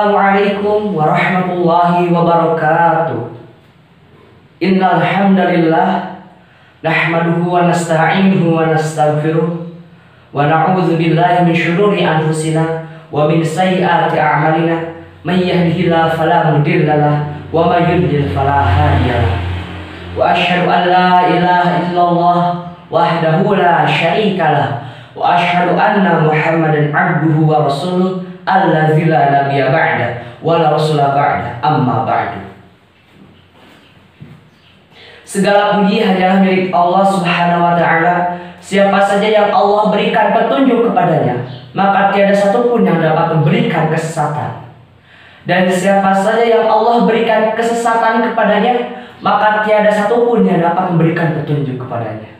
Assalamualaikum warahmatullahi wabarakatuh. Innal hamdalillah nahmaduhu wa nasta'inuhu wa nastaghfiruh wa na'udzu billahi min syururi anfusina wa min sayyiati a'malina. May yahdihillahu fala mudhillalah wa may yudlil fala hadiyalah. Wa asyhadu an la ilaha illallah wahdahu la syarikalah wa asyhadu anna Muhammadan abduhu wa rasuluh allazi la nabiyya ba'da wa la rasula ba'da amma ba'du. Segala puji hanyalah milik Allah Subhanahu wa taala. Siapa saja yang Allah berikan petunjuk kepadanya, maka tiada satupun yang dapat memberikan kesesatan. Dan siapa saja yang Allah berikan kesesatan kepadanya, maka tiada satupun yang dapat memberikan petunjuk kepadanya.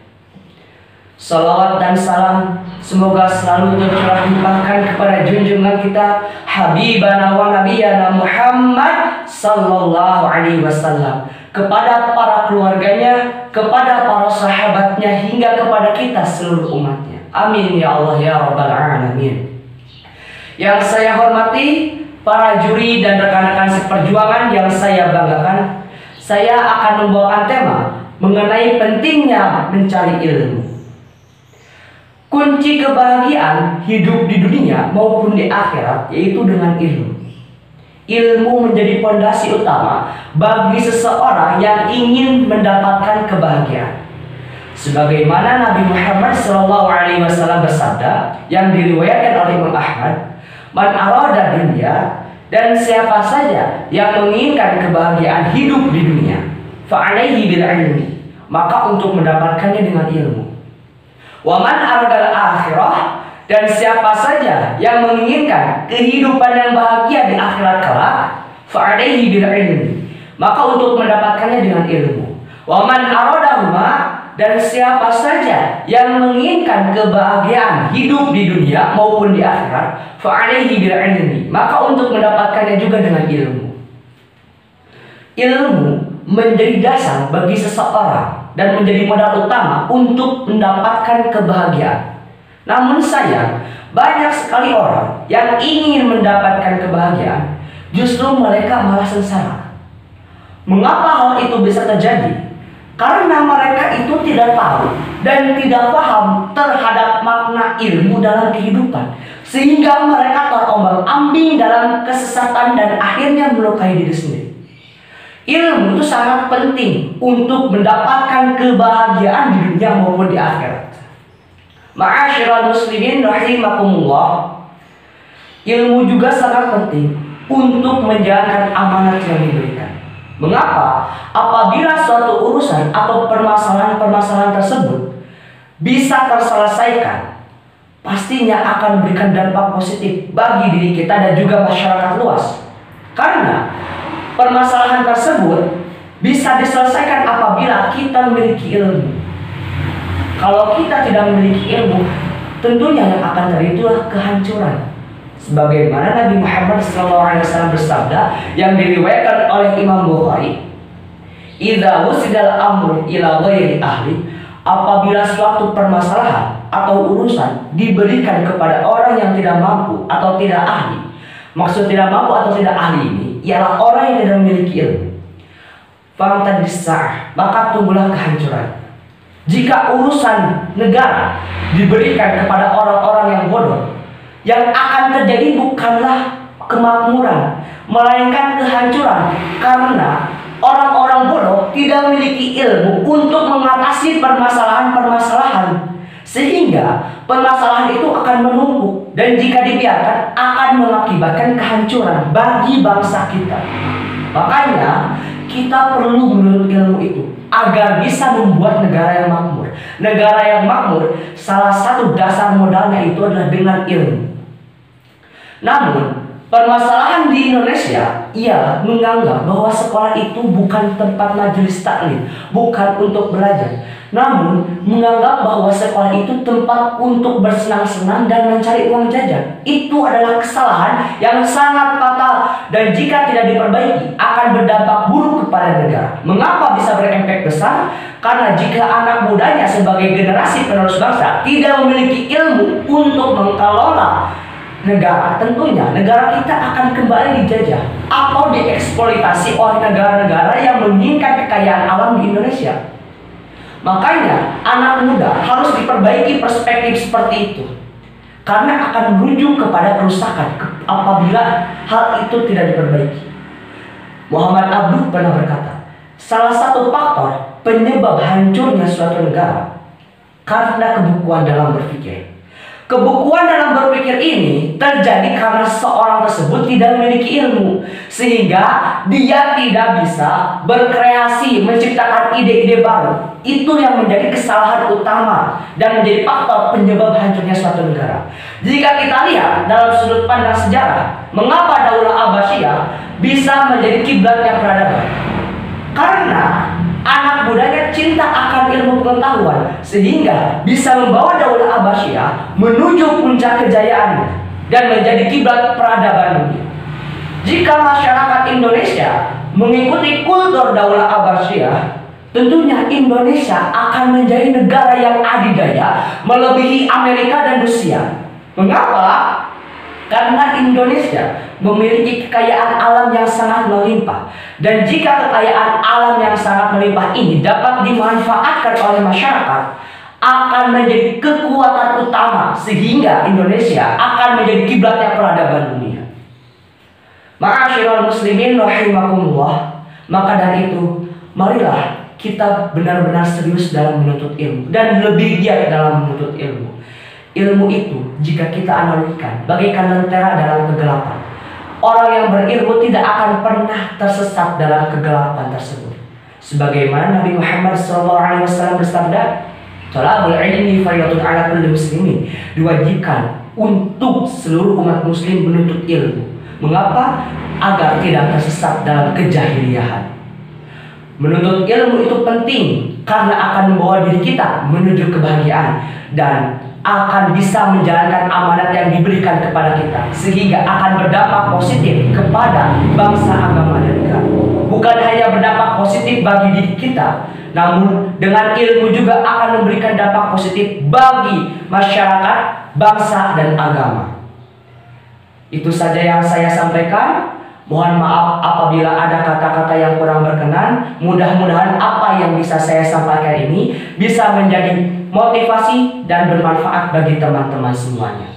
Salawat dan salam semoga selalu tercurah limpahkan kepada junjungan kita Habibana wa Nabiyana Muhammad sallallahu alaihi wasallam, kepada para keluarganya, kepada para sahabatnya, hingga kepada kita seluruh umatnya. Amin ya Allah ya Rabbal Alamin. Yang saya hormati para juri dan rekan-rekan seperjuangan yang saya banggakan, saya akan membawakan tema mengenai pentingnya mencari ilmu. Kunci kebahagiaan hidup di dunia maupun di akhirat yaitu dengan ilmu. Ilmu menjadi fondasi utama bagi seseorang yang ingin mendapatkan kebahagiaan. Sebagaimana Nabi Muhammad SAW bersabda yang diriwayatkan oleh Imam Ahmad, "Man arada dunya," dan siapa saja yang menginginkan kebahagiaan hidup di dunia, fa alaihi bil ilmi, maka untuk mendapatkannya dengan ilmu. Wa man aradal akhirah, dan siapa saja yang menginginkan kehidupan yang bahagia di akhirat kelak, fa alaihi bil ilmi, maka untuk mendapatkannya dengan ilmu. Wa man aradahuma, dan siapa saja yang menginginkan kebahagiaan hidup di dunia maupun di akhirat, fa alaihi bil ilmi, maka untuk mendapatkannya juga dengan ilmu. Ilmu menjadi dasar bagi seseorang dan menjadi modal utama untuk mendapatkan kebahagiaan. Namun sayang, banyak sekali orang yang ingin mendapatkan kebahagiaan, justru mereka malah sengsara. Mengapa hal itu bisa terjadi? Karena mereka itu tidak tahu dan tidak paham terhadap makna ilmu dalam kehidupan, sehingga mereka terombang-ambing dalam kesesatan dan akhirnya melukai diri sendiri. Ilmu itu sangat penting untuk mendapatkan kebahagiaan di dunia maupun di akhirat. Ma'asyiral muslimin rahimakumullah, ilmu juga sangat penting untuk menjalankan amanat yang diberikan. Mengapa? Apabila suatu urusan atau permasalahan-permasalahan tersebut bisa terselesaikan, pastinya akan memberikan dampak positif bagi diri kita dan juga masyarakat luas. Karena permasalahan tersebut bisa diselesaikan apabila kita memiliki ilmu. Kalau kita tidak memiliki ilmu, tentunya yang akan terjadi itulah kehancuran. Sebagaimana Nabi Muhammad SAW bersabda yang diriwayatkan oleh Imam Bukhari, "Idza wusidal amru ila ghairi ahli," apabila suatu permasalahan atau urusan diberikan kepada orang yang tidak mampu atau tidak ahli. Maksud tidak mampu atau tidak ahli ini ialah orang yang tidak memiliki ilmu. Fantadisah, maka tumbuhlah kehancuran. Jika urusan negara diberikan kepada orang-orang yang bodoh, yang akan terjadi bukanlah kemakmuran, melainkan kehancuran, karena orang-orang bodoh tidak memiliki ilmu untuk mengatasi permasalahan-permasalahan, sehingga permasalahan itu akan menumpuk dan jika dibiarkan akan mengakibatkan kehancuran bagi bangsa kita. Makanya kita perlu menuntut ilmu itu agar bisa membuat negara yang makmur. Negara yang makmur, salah satu dasar modalnya itu adalah dengan ilmu. Namun permasalahan di Indonesia ialah menganggap bahwa sekolah itu bukan tempat majelis taklim, bukan untuk belajar, namun menganggap bahwa sekolah itu tempat untuk bersenang-senang dan mencari uang jajan. Itu adalah kesalahan yang sangat fatal dan jika tidak diperbaiki akan berdampak buruk kepada negara. Mengapa bisa berefek besar? Karena jika anak mudanya sebagai generasi penerus bangsa tidak memiliki ilmu untuk mengelola negara, tentunya negara kita akan kembali dijajah atau dieksploitasi oleh negara-negara yang menginginkan kekayaan alam di Indonesia. Makanya anak muda harus diperbaiki perspektif seperti itu, karena akan merujuk kepada kerusakan apabila hal itu tidak diperbaiki. Muhammad Abduh pernah berkata, salah satu faktor penyebab hancurnya suatu negara karena kebukuan dalam berpikir. Kebukuan dalam berpikir ini terjadi karena seorang tersebut tidak memiliki ilmu, sehingga dia tidak bisa berkreasi, menciptakan ide-ide baru. Itu yang menjadi kesalahan utama dan menjadi faktor penyebab hancurnya suatu negara. Jika kita lihat dalam sudut pandang sejarah, mengapa Daulah Abbasiyah bisa menjadi kiblatnya peradaban? Karena anak mudanya cinta akan ilmu pengetahuan, sehingga bisa membawa Daulah Abbasiyah menuju puncak kejayaannya dan menjadi kiblat peradaban dunia. Jika masyarakat Indonesia mengikuti kultur Daulah Abbasiyah, tentunya Indonesia akan menjadi negara yang adidaya, melebihi Amerika dan Rusia. Mengapa? Karena Indonesia memiliki kekayaan alam yang sangat melimpah. Dan jika kekayaan alam yang sangat melimpah ini dapat dimanfaatkan oleh masyarakat, akan menjadi kekuatan utama sehingga Indonesia akan menjadi kiblatnya peradaban dunia. Ma'asyiral muslimin rahimakumullah. Maka dari itu, marilah kita benar-benar serius dalam menuntut ilmu dan lebih giat dalam menuntut ilmu. Ilmu itu jika kita analogikan bagaikan lentera dalam kegelapan. Orang yang berilmu tidak akan pernah tersesat dalam kegelapan tersebut. Sebagaimana Nabi Muhammad SAW bersabda, "Thalabul ilmi fardhatun 'ala kulli muslimin." Diwajibkan untuk seluruh umat muslim menuntut ilmu. Mengapa? Agar tidak tersesat dalam kejahiliahan. Menuntut ilmu itu penting karena akan membawa diri kita menuju kebahagiaan dan akan bisa menjalankan amanat yang diberikan kepada kita, sehingga akan berdampak positif kepada bangsa, agama, dan negara. Bukan hanya berdampak positif bagi diri kita, namun dengan ilmu juga akan memberikan dampak positif bagi masyarakat, bangsa, dan agama. Itu saja yang saya sampaikan. Mohon maaf apabila ada kata-kata yang kurang berkenan. Mudah-mudahan apa yang bisa saya sampaikan ini bisa menjadi motivasi dan bermanfaat bagi teman-teman semuanya.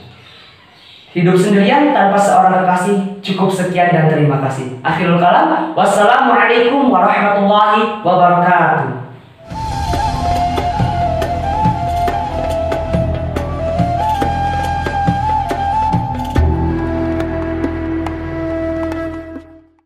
Hidup sendirian tanpa seorang kekasih. Cukup sekian dan terima kasih. Akhirul kalam. Wassalamualaikum warahmatullahi wabarakatuh.